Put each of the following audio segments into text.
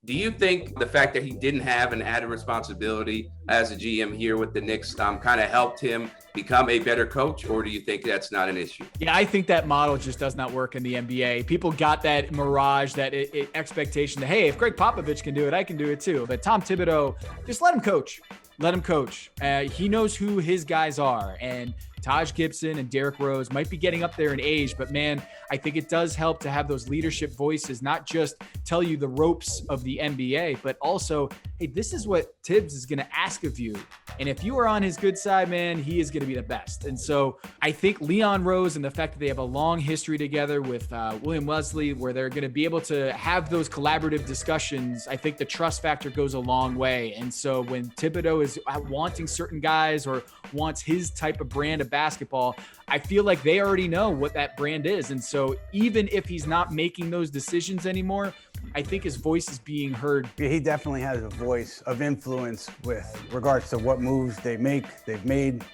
Do you think the fact that he didn't have an added responsibility as a GM here with the Knicks kind of helped him become a better coach, or do you think that's not an issue? Yeah, I think that model just does not work in the NBA. People got that mirage, that expectation that, hey, if Greg Popovich can do it, I can do it too. But Tom Thibodeau, just let him coach. Let him coach. He knows who his guys are. And Taj Gibson and Derrick Rose might be getting up there in age, but man, I think it does help to have those leadership voices, not just tell you the ropes of the NBA, but also, hey, this is what Tibbs is going to ask of you. And if you are on his good side, man, he is going to be the best. And so I think Leon Rose and the fact that they have a long history together with William Wesley, where they're going to be able to have those collaborative discussions, I think the trust factor goes a long way. And so when Thibodeau is wanting certain guys or wants his type of brand of basketball, I feel like they already know what that brand is. And so even if he's not making those decisions anymore, I think his voice is being heard. He definitely has a voice of influence with regards to what moves they've made,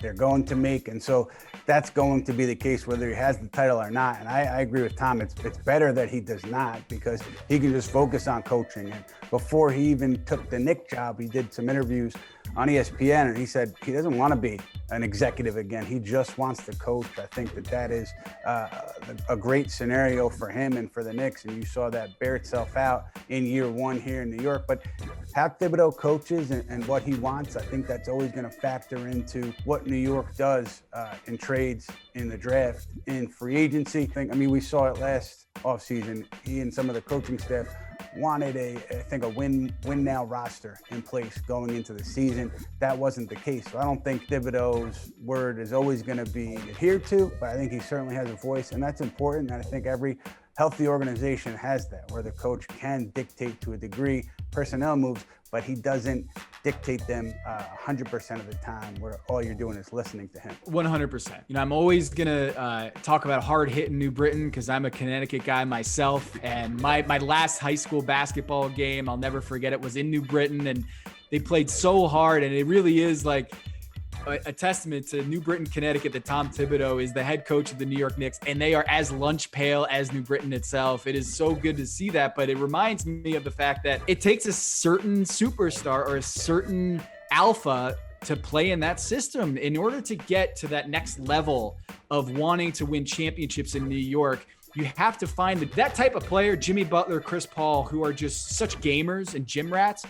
they're going to make. And so that's going to be the case whether he has the title or not. And I agree with Tom. It's better that he does not, because he can just focus on coaching. And before he even took the Knicks job, he did some interviews on ESPN, and he said he doesn't want to be an executive again. He just wants to coach. I think that is a great scenario for him and for the Knicks, and you saw that bear itself out in year one here in New York. But have Thibodeau coaches and what he wants, I think that's always going to factor into what New York does in trades, in the draft, in free agency. I mean, we saw it last offseason. He and some of the coaching staff wanted a win-now roster in place going into the season. That wasn't the case. So I don't think Thibodeau's word is always going to be adhered to, but I think he certainly has a voice, and that's important. And I think every healthy organization has that, where the coach can dictate to a degree personnel moves, but he doesn't dictate them 100% of the time, where all you're doing is listening to him. 100%. I'm always going to talk about hard-hitting New Britain, because I'm a Connecticut guy myself. And my last high school basketball game, I'll never forget it, was in New Britain. And they played so hard. And it really is like a testament to New Britain, Connecticut, that Tom Thibodeau is the head coach of the New York Knicks, and they are as lunch pail as New Britain itself. It is so good to see that, but it reminds me of the fact that it takes a certain superstar or a certain alpha to play in that system in order to get to that next level of wanting to win championships in New York. You have to find that type of player, Jimmy Butler, Chris Paul, who are just such gamers and gym rats.